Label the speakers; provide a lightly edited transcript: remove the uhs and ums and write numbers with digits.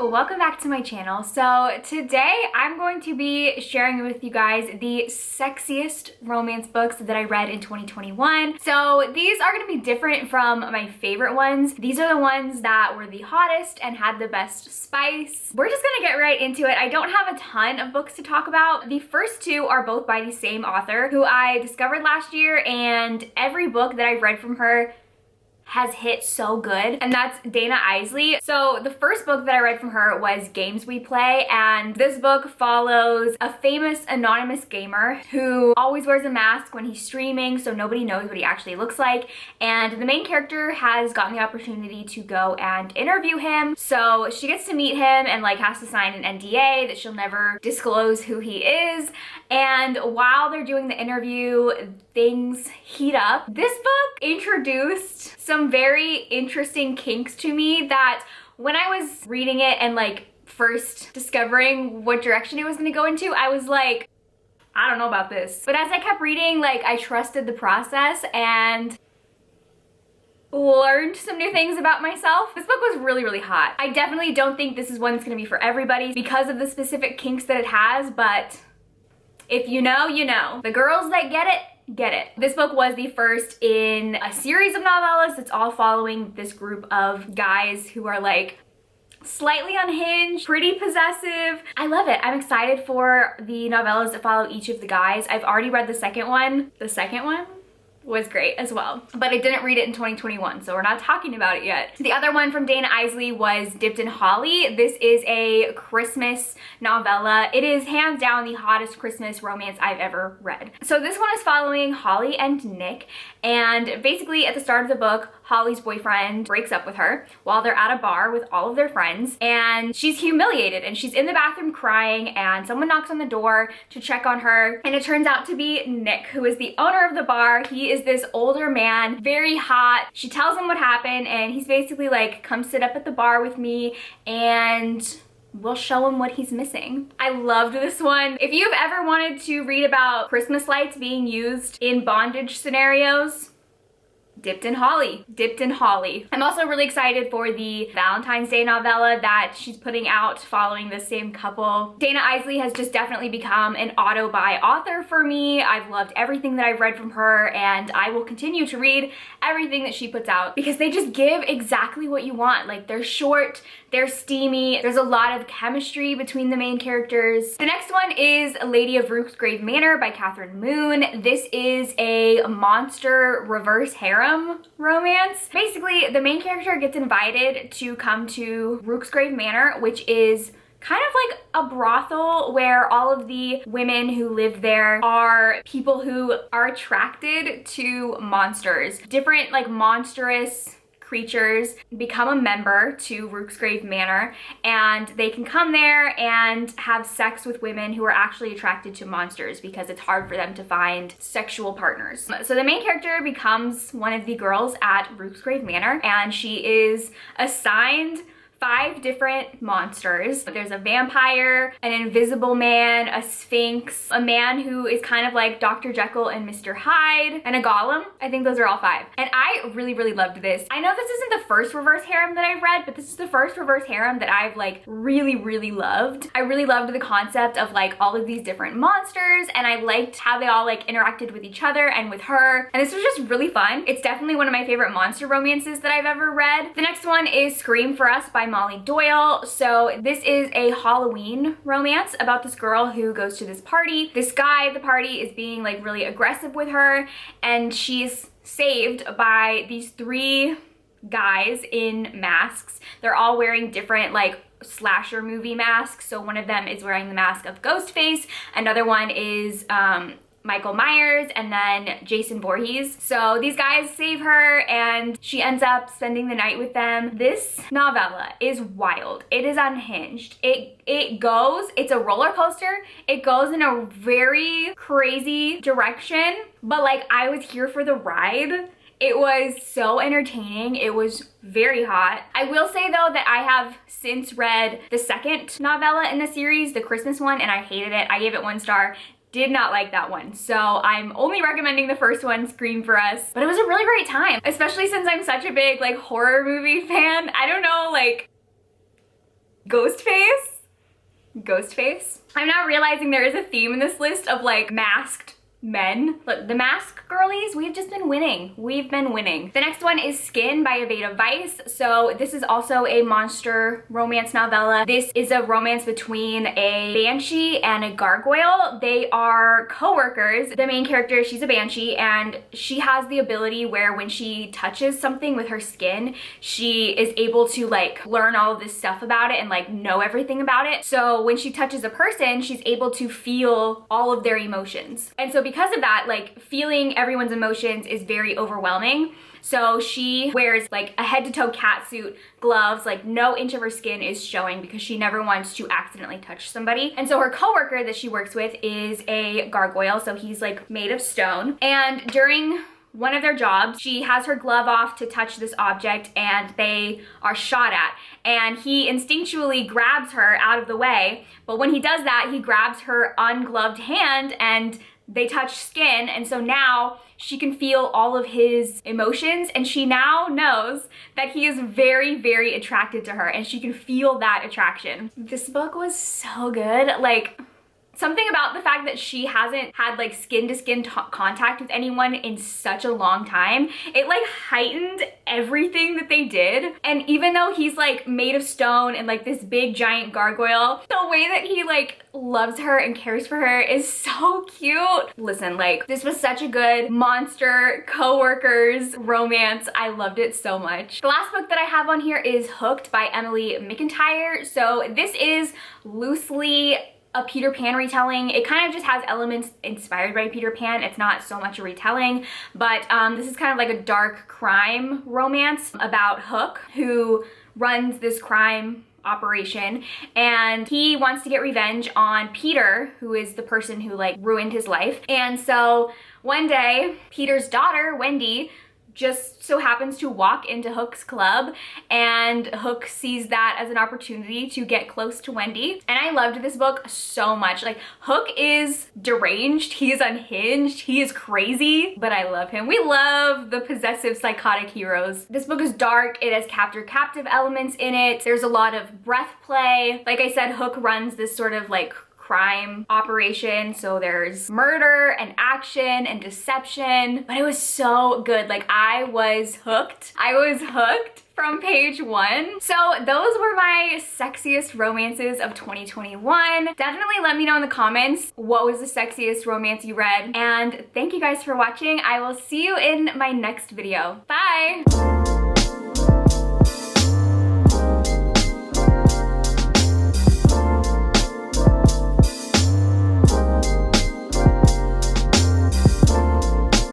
Speaker 1: welcome back to my channel. So today I'm going to be sharing with you guys the sexiest romance books that I read in 2021. So these are going to be different from my favorite ones. These are the ones that were the hottest and had the best spice. We're just gonna get right into it. I don't have a ton of books to talk about. The first two are both by the same author who I discovered last year, and every book that I've read from her has hit so good, and that's Dana Isley. So the first book that I read from her was Games We Play, and this book follows a famous anonymous gamer who always wears a mask when he's streaming so nobody knows what he actually looks like, and the main character has gotten the opportunity to go and interview him. So she gets to meet him and like has to sign an NDA that she'll never disclose who he is, and while they're doing the interview, things heat up. This book introduced some very interesting kinks to me that when I was reading it and like first discovering what direction it was going to go into, I was like, I don't know about this. But as I kept reading, like I trusted the process and learned some new things about myself. This book was really, really hot. I definitely don't think this is one that's going to be for everybody because of the specific kinks that it has, but if you know, you know. The girls that get it, get it. This book was the first in a series of novellas that's all following this group of guys who are like slightly unhinged, pretty possessive. I love it. I'm excited for the novellas that follow each of the guys. I've already read the second one. The second one was great as well, but I didn't read it in 2021, so we're not talking about it yet. The other one from Dana Isley was Dipton Holly. This is a Christmas novella. It is hands down the hottest Christmas romance I've ever read. So this one is following Holly and Nick, and basically at the start of the book, Holly's boyfriend breaks up with her while they're at a bar with all of their friends, and she's humiliated and she's in the bathroom crying, and someone knocks on the door to check on her, and it turns out to be Nick, who is the owner of the bar. He is this older man, very hot. She tells him what happened, and he's basically like, come sit up at the bar with me and we'll show him what he's missing. I loved this one. If you've ever wanted to read about Christmas lights being used in bondage scenarios, Dipton Holly. Dipton Holly. I'm also really excited for the Valentine's Day novella that she's putting out following the same couple. Dana Isley has just definitely become an auto-buy author for me. I've loved everything that I've read from her, and I will continue to read everything that she puts out because they just give exactly what you want. Like, they're short, they're steamy, there's a lot of chemistry between the main characters. The next one is Lady of Rooks Manor by Catherine Moon. This is a monster reverse harem romance. Basically, the main character gets invited to come to Rooks Manor, which is kind of like a brothel where all of the women who live there are people who are attracted to monsters. Different like monstrous creatures become a member to Rooks Manor, and they can come there and have sex with women who are actually attracted to monsters because it's hard for them to find sexual partners. So the main character becomes one of the girls at Rooks Manor, and she is assigned 5 different monsters. There's a vampire, an invisible man, a sphinx, a man who is kind of like Dr. Jekyll and Mr. Hyde, and a golem. I think those are all 5. And I really, really loved this. I know this isn't the first reverse harem that I've read, but this is the first reverse harem that I've like really, really loved. I really loved the concept of like all of these different monsters, and I liked how they all like interacted with each other and with her. And this was just really fun. It's definitely one of my favorite monster romances that I've ever read. The next one is Scream for Us by Molly Doyle. So this is a Halloween romance about this girl who goes to this party. This guy at the party is being like really aggressive with her, and she's saved by these 3 guys in masks. They're all wearing different like slasher movie masks. So one of them is wearing the mask of Ghostface, another one is Michael Myers, and then Jason Voorhees. So these guys save her and she ends up spending the night with them. This novella is wild. It is unhinged. It's a roller coaster. It goes in a very crazy direction, but like I was here for the ride. It was so entertaining. It was very hot. I will say though that I have since read the second novella in the series, the Christmas one, and I hated it. I gave it 1 star. Did not like that one. So I'm only recommending the first one, Scream for Us. But it was a really great time, especially since I'm such a big like horror movie fan. I don't know, like Ghostface? Ghostface? I'm now realizing there is a theme in this list of like masked men. Look, the mask girlies, we've just been winning. We've been winning. The next one is Skin by Aveda Vice. So this is also a monster romance novella. This is a romance between a banshee and a gargoyle. They are co-workers. The main character, she's a banshee, and she has the ability where when she touches something with her skin, she is able to like learn all of this stuff about it and like know everything about it. So when she touches a person, she's able to feel all of their emotions. And so because of that, like feeling everyone's emotions is very overwhelming. So she wears like a head to toe cat suit, gloves, like no inch of her skin is showing because she never wants to accidentally touch somebody. And so her coworker that she works with is a gargoyle. So he's like made of stone. And during one of their jobs, she has her glove off to touch this object and they are shot at. And he instinctually grabs her out of the way. But when he does that, he grabs her ungloved hand and they touch skin, and so now she can feel all of his emotions, and she now knows that he is very, very attracted to her, and she can feel that attraction. This book was so good. Like, something about the fact that she hasn't had like skin to skin contact with anyone in such a long time, it like heightened everything that they did. And even though he's like made of stone and like this big giant gargoyle, the way that he like loves her and cares for her is so cute. Listen, like this was such a good monster co-workers romance. I loved it so much. The last book that I have on here is Hooked by Emily McIntyre. So this is loosely a Peter Pan retelling. It kind of just has elements inspired by Peter Pan. It's not so much a retelling, but this is kind of like a dark crime romance about Hook, who runs this crime operation, and he wants to get revenge on Peter, who is the person who like ruined his life. And so one day, Peter's daughter, Wendy, just so happens to walk into Hook's club, and Hook sees that as an opportunity to get close to Wendy. And I loved this book so much. Like, Hook is deranged, he is unhinged, he is crazy, but I love him. We love the possessive psychotic heroes. This book is dark, it has captor-captive elements in it, there's a lot of breath play. Like I said, Hook runs this sort of like crime operation, so there's murder and action and deception, but it was so good. Like, I was hooked. I was hooked from page one. So those were my sexiest romances of 2021. Definitely let me know in the comments what was the sexiest romance you read, and thank you guys for watching. I will see you in my next video. Bye!